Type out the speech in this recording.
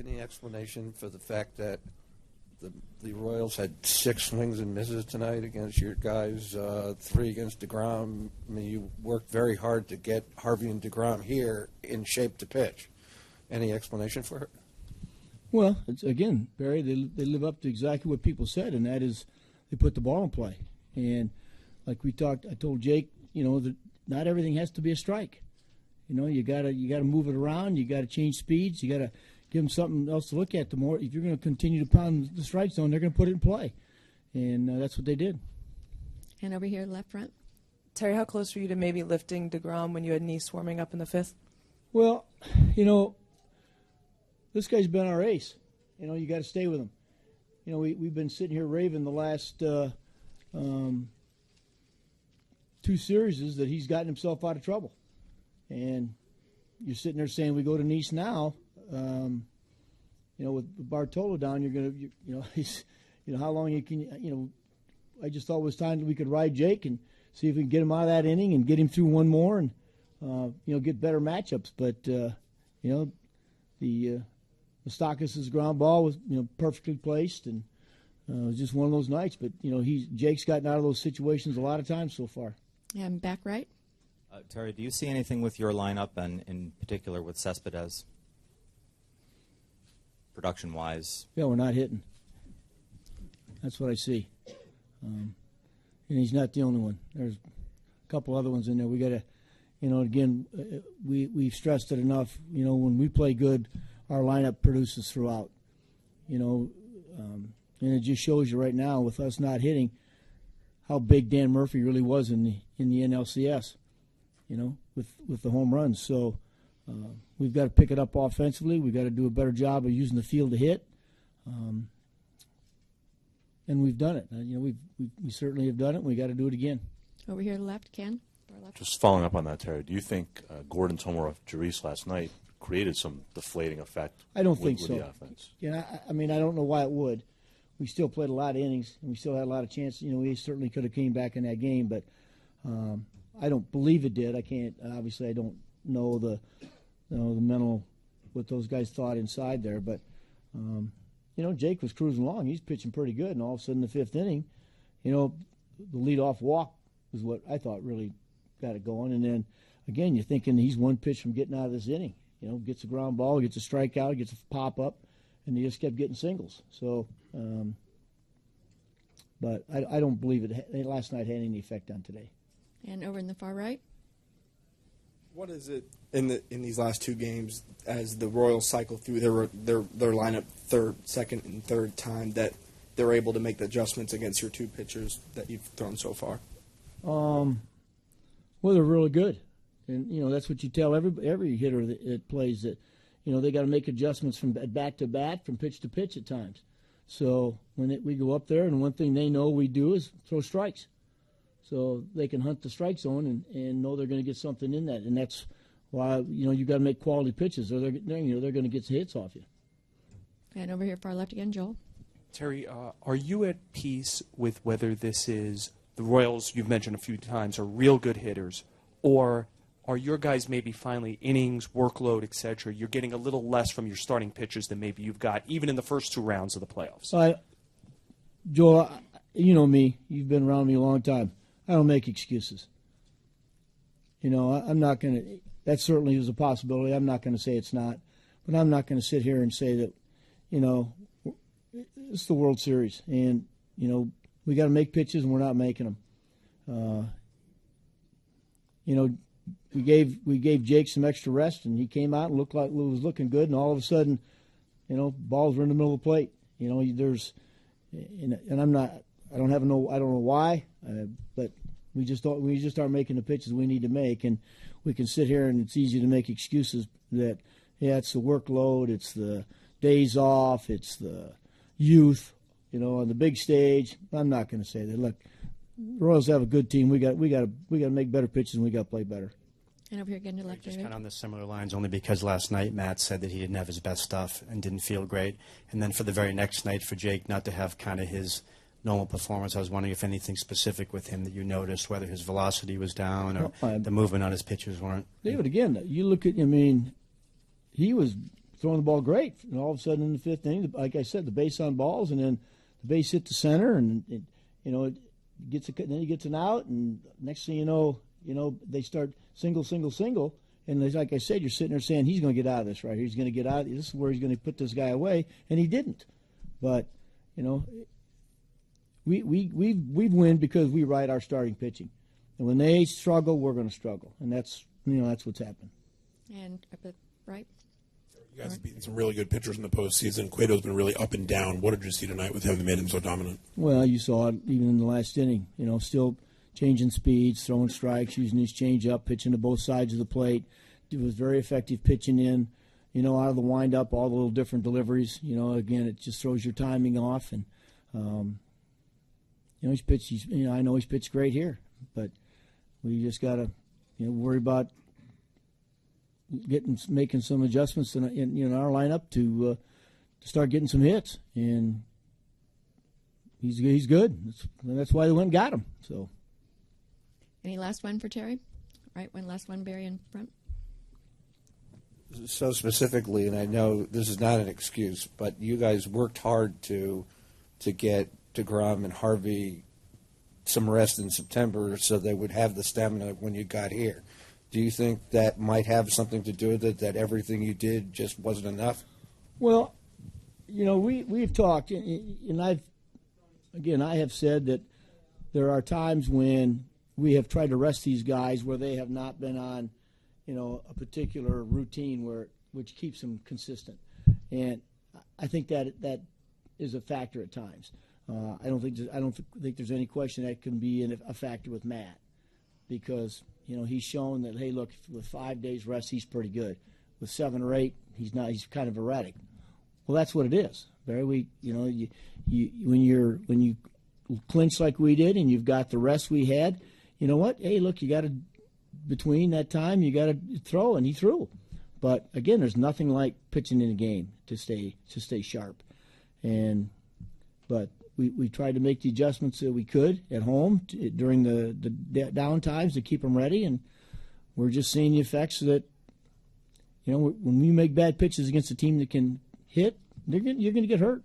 any explanation for the fact that the Royals had 6 swings and misses tonight against your guys, 3 against DeGrom? I mean, you worked very hard to get Harvey and DeGrom here in shape to pitch. Any explanation for it? Well, again, Barry, they live up to exactly what people said, and that is they put the ball in play. And like I told Jake, that not everything has to be a strike. You gotta move it around. You gotta change speeds. You gotta give them something else to look at. The more, if you're going to continue to pound the strike zone, they're going to put it in play, and that's what they did. And over here, left front. Terry, how close were you to maybe lifting DeGrom when you had Nice warming up in the 5th? Well, this guy's been our ace. You got to stay with him. We've been sitting here raving the last 2 series that he's gotten himself out of trouble, and you're sitting there saying we go to Nice now. With Bartolo down, he's, how long you can, I just thought it was time that we could ride Jake and see if we can get him out of that inning and get him through one more and, get better matchups. But, the Moustakas' ground ball was, perfectly placed, and it was just one of those nights. But, Jake's gotten out of those situations a lot of times so far. And back right. Terry, do you see anything with your lineup and in particular with Cespedes? Production-wise? Yeah, we're not hitting. That's what I see. And he's not the only one. There's a couple other ones in there. We got to, again, we've stressed it enough. When we play good, our lineup produces throughout. And it just shows you right now with us not hitting how big Dan Murphy really was in the NLCS. With the home runs. So. We've got to pick it up offensively. We've got to do a better job of using the field to hit, and we've done it. We certainly have done it. And we got to do it again. Over here, left, Ken. Just following up on that, Terry, do you think Gordon's homer off Jerice last night created some deflating effect? I don't think with so. The offense? I don't know why it would. We still played a lot of innings, and we still had a lot of chances. We certainly could have came back in that game, but I don't believe it did. I can't. Obviously, I don't know the mental, what those guys thought inside there. But, Jake was cruising along. He's pitching pretty good. And all of a sudden, the 5th inning, the leadoff walk was what I thought really got it going. And then, again, you're thinking he's one pitch from getting out of this inning. Gets a ground ball, gets a strikeout, gets a pop-up, and he just kept getting singles. So, but I don't believe it last night had any effect on today. And over in the far right. What is it in these last 2 games as the Royals cycle through their lineup second and third time that they're able to make the adjustments against your 2 pitchers that you've thrown so far? Well, they're really good, and that's what you tell every hitter that plays, that they got to make adjustments from bat to bat, from pitch to pitch at times. So when we go up there, and one thing they know we do is throw strikes. So they can hunt the strike zone and know they're going to get something in that, and that's why you got to make quality pitches, or they're going to get hits off you. And over here, far left again, Joel. Terry, are you at peace with whether this is the Royals? You've mentioned a few times are real good hitters, or are your guys maybe finally innings, workload, etc.? You're getting a little less from your starting pitchers than maybe you've got even in the first 2 rounds of the playoffs. Joel, you know me. You've been around me a long time. I don't make excuses. I'm not going to – that certainly is a possibility. I'm not going to say it's not. But I'm not going to sit here and say that, it's the World Series. And, we got to make pitches and we're not making them. We gave Jake some extra rest, and he came out and looked like it was looking good, and all of a sudden, balls were in the middle of the plate. There's – and I'm not – I don't know why, but we just aren't making the pitches we need to make, and we can sit here and it's easy to make excuses that it's the workload, it's the days off, it's the youth, on the big stage. I'm not going to say that. Look, the Royals have a good team. We got to make better pitches, and we got to play better. And over here again to left. Just kind of on the similar lines, only because last night Matt said that he didn't have his best stuff and didn't feel great, and then for the very next night for Jake not to have kind of his normal performance. I was wondering if anything specific with him that you noticed, whether his velocity was down or the movement on his pitches weren't. David, again, you look at, he was throwing the ball great, and all of a sudden in the fifth inning, like I said, the base on balls, and then the base hit the center, and it gets then he gets an out, and next thing you know, they start single, and like I said, you're sitting there saying he's going to get out of this right here. He's going to get out. This is where he's going to put this guy away, and he didn't. But we win because we ride our starting pitching, and when they struggle, we're going to struggle, and that's what's happened. And up at right. You guys have beaten some really good pitchers in the postseason. Cueto's been really up and down. What did you see tonight with him that made him so dominant? Well, you saw it even in the last inning. Still changing speeds, throwing strikes, using his changeup, pitching to both sides of the plate. It was very effective pitching in. Out of the windup, all the little different deliveries. Again, it just throws your timing off. And he's pitched. I know he's pitched great here, but we just got to worry about making some adjustments in our lineup to start getting some hits, and he's good. That's why they went and got him. So, Any last one for Terry? Right, one last one, Barry in front. So specifically, and I know this is not an excuse, but you guys worked hard to get DeGrom and Harvey some rest in September so they would have the stamina when you got here. Do you think that might have something to do with it, that everything you did just wasn't enough? Well, we've talked, and I have said that there are times when we have tried to rest these guys where they have not been on, a particular routine which keeps them consistent, and I think that is a factor at times. I don't think there's any question that can be a factor with Matt, because he's shown that, hey, look, with 5 days rest, he's pretty good. With 7 or 8, he's not. He's kind of erratic. Well, that's what it is, Barry. When you clinch like we did, and you've got the rest we had, you know what? Hey, look, you got to, between that time, you got to throw, and he threw. But again, there's nothing like pitching in a game to stay sharp, but we tried to make the adjustments that we could at home during the down times to keep them ready, and we're just seeing the effects that, when we make bad pitches against a team that can hit, you're going to get hurt.